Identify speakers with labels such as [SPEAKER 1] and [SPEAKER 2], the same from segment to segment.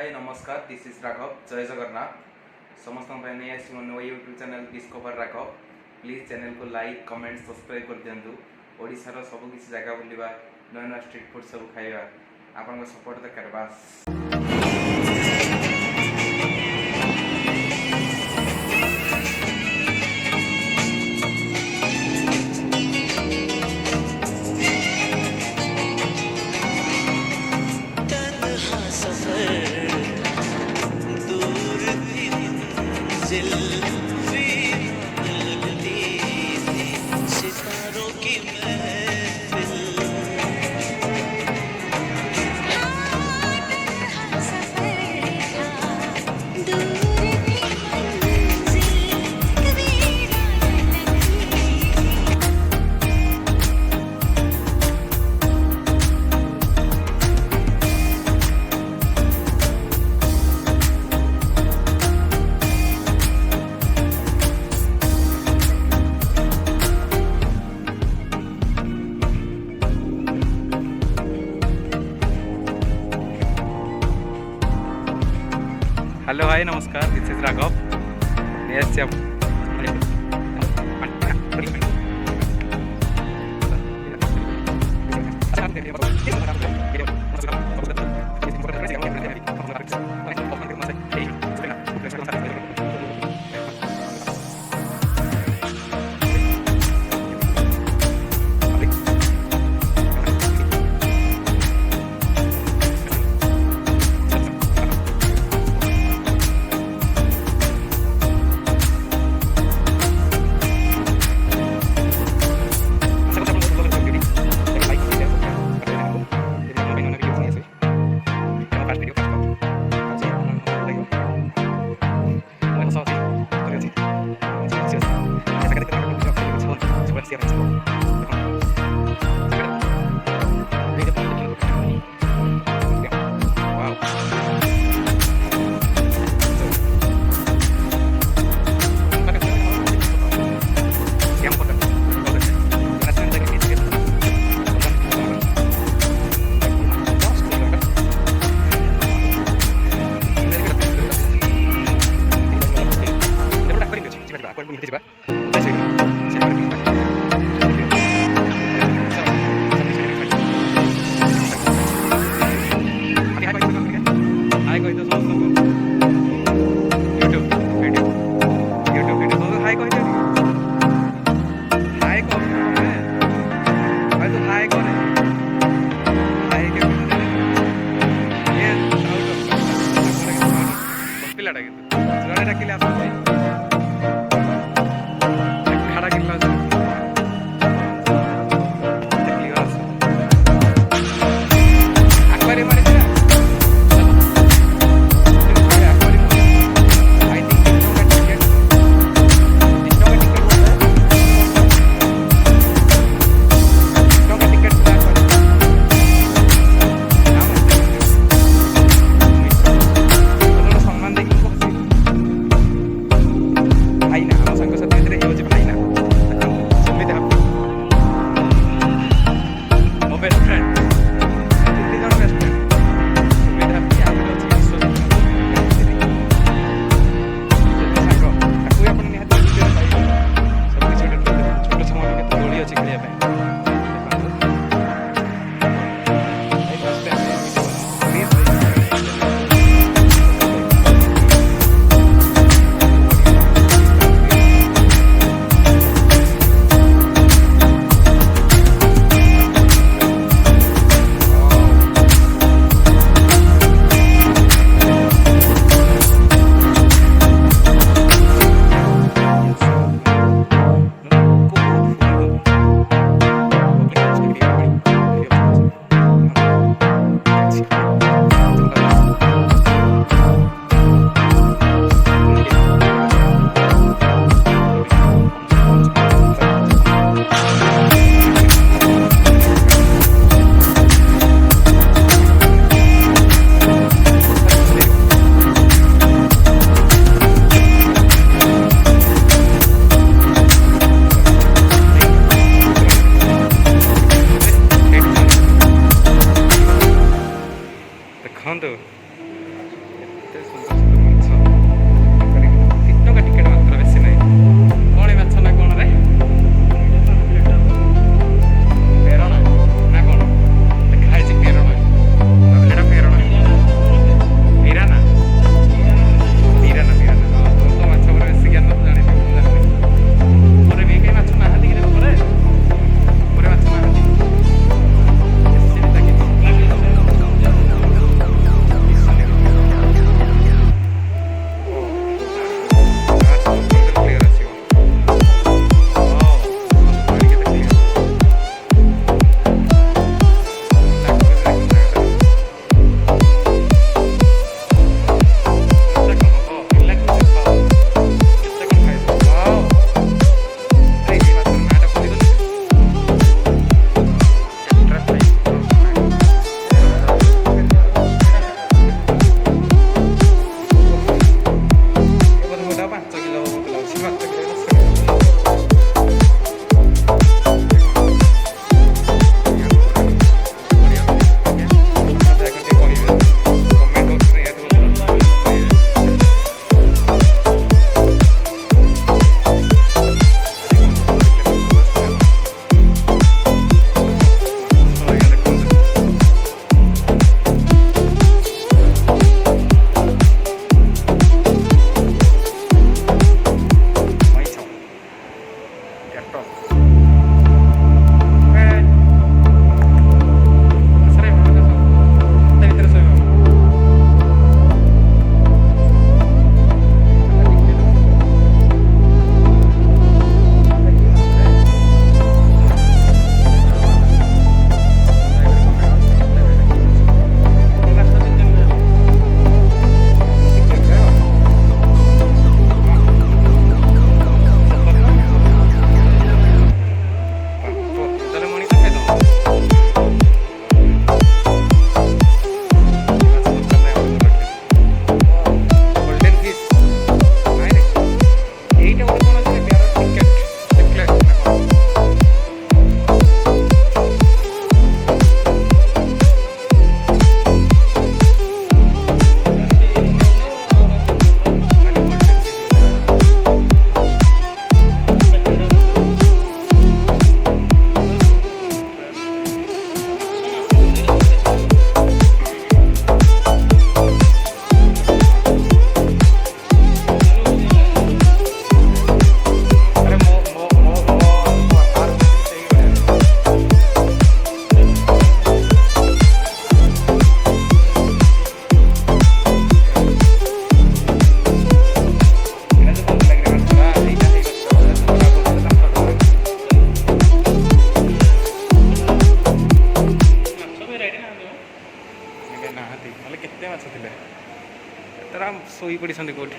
[SPEAKER 1] हाय नमस्कार this is Raghav जय जगन्नाथ समस्त नहीं आसी मो YouTube channel discover Raghav please channel को लाइक कमेंट सब्सक्राइब कर दिंतु ओडिशार सब किसी जगह बुलवा नया नया स्ट्रीट फूड सब खाइबा आपन सपोर्ट दरकार बास। हेलो हाय नमस्कार दिस इज राघव କେତେ ସୁନ୍ଦର ସୁନ୍ଦର ମାଛ 3 ଟଙ୍କା ଟିକେଟ୍ ମାତ୍ର, ବେଶୀ ନାହିଁ। କ'ଣ ଏ ମାଛ ନା କ'ଣ ରେ? ପେରଣ ନା କ'ଣ ଲେଖା ହେଇଛି? ପେରଣ ଭାବିଲି ଏଇଟା ପେରଣ। Piranha piranha piranha. ହଁ ତୋର ତ ମାଛ ଉପରେ ବେଶୀ ଜ୍ଞାନ, ତ ଜାଣିନି ମୁଁ ଜାଣିନି। ଉପରେ ବି କେହି ମାଛ ନାହାନ୍ତି କି ଉପରେ? ଉପରେ ମାଛ ନାହାନ୍ତି। ବେଶୀ ବି ଲାଗିଛି। କ୍ଲିୟର ଆସିବ। ପାଣି କେତେ କ୍ଲିୟର। ଶୋଇ ପଡ଼ିଛନ୍ତି କେଉଁଠି।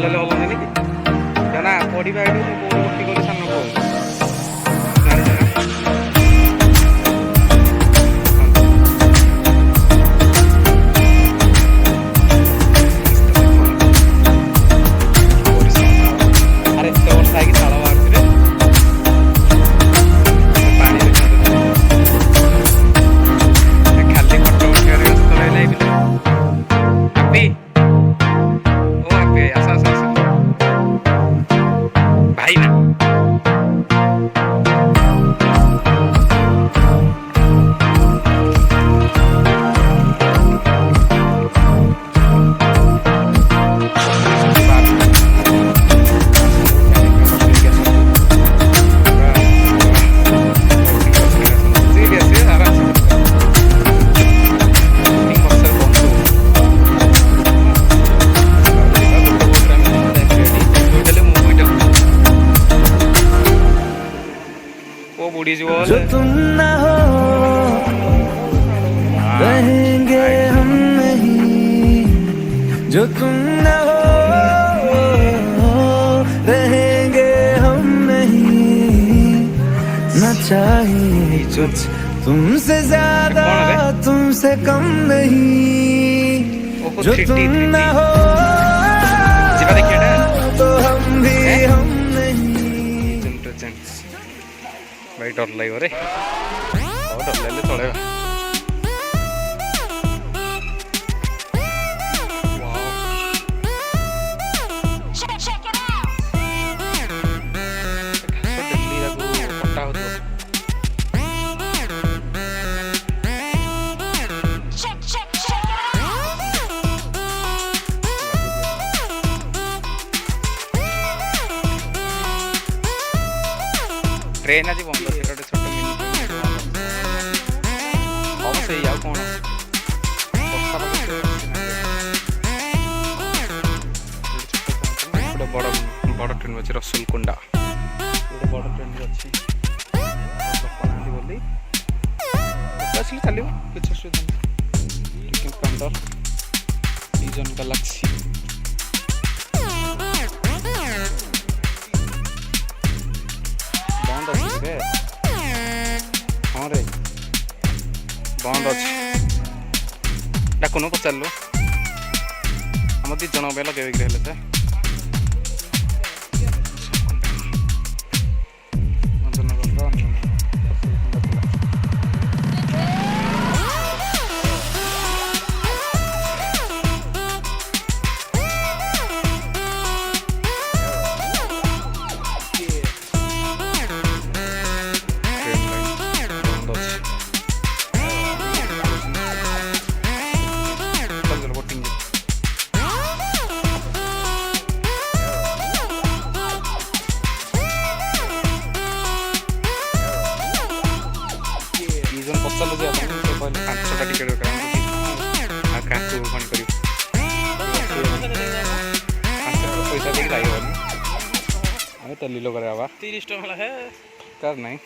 [SPEAKER 1] ଦେଲେ ଭଲ କି ନା ପଢ଼ିବା ଏଇଠୁ ମୁଁ କୋଉଠି ଭର୍ତ୍ତି କଲି ସାନ ପୁଅ ଜାଣିଛୁ ନା ଆରେ ଏତେ ବର୍ଷ ହେଇକି ତାଳ ବାହାରୁଛି ରେ ପାଣିରେ ଖାଲି ଫଟୋ ଉଠେଇବାରେ ବ୍ୟସ୍ତ ରହିଲା ଏଇ ପିଲା ହାପି ଓ ହାପି ଆସ ଆସ ଆସ ଭାଇ ନା
[SPEAKER 2] जो तुम ना हो रहेंगे हम नहीं, जो तुम ना हो रहेंगे हम नहीं, ना चाहिए कुछ तुमसे ज्यादा तुमसे कम नहीं, जो तुम ना हो तो हम भी हम
[SPEAKER 1] भाई डर लगे रे डर लगे चलेगा ट्रेन आज बंद अच्छे गोटे छोट मिनी हम से आउ कौन गोटे बड़ बड़ ट्रेन अच्छे रसुलकुंडा गोटे बड़ ट्रेन अच्छी बोली आसले चलो किसी असुविधा नहीं टिकेट काउंटर विजन गैलेक्सी बंद अच्छे रे हाँ रे बंद अच्छे डाकुन पचारू आम दी जन लगे हेले तो पचार जे कहले 5टा टिकेट दरकार क्या कौन कर पैसा देख जाइबनी आम तो लीलो कर 30 टका है कर नहीं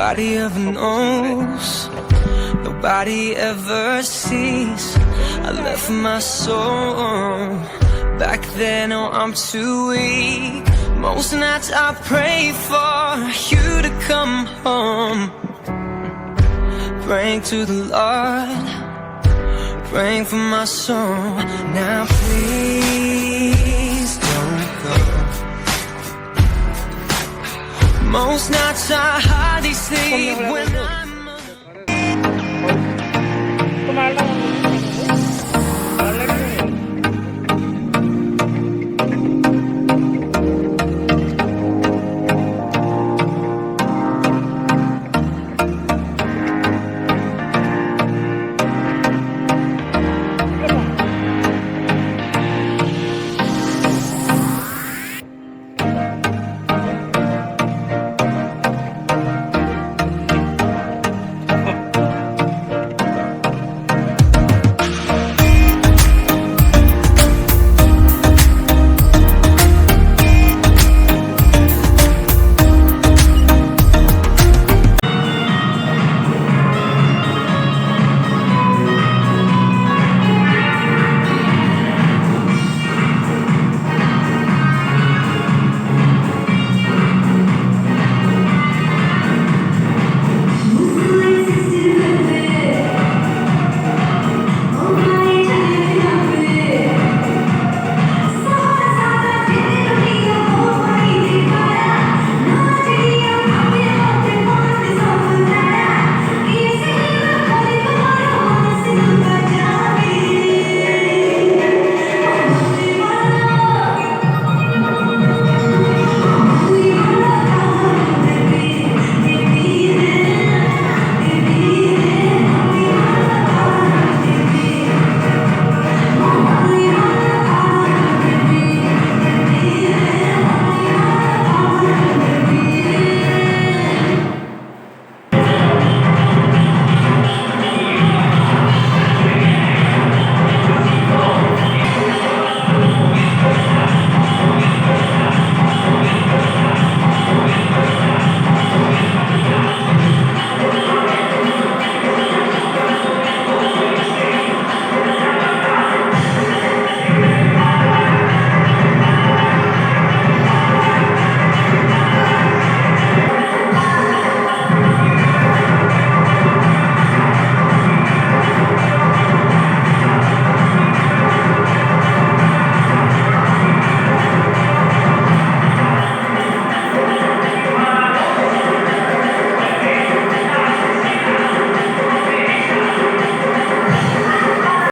[SPEAKER 2] nobody ever knows, nobody ever sees. I left my soul back then, oh I'm too weak. Most nights I pray for you to come home, praying to the Lord, praying for my soul. Now please don't go. Most nights I hardly sleep when I'm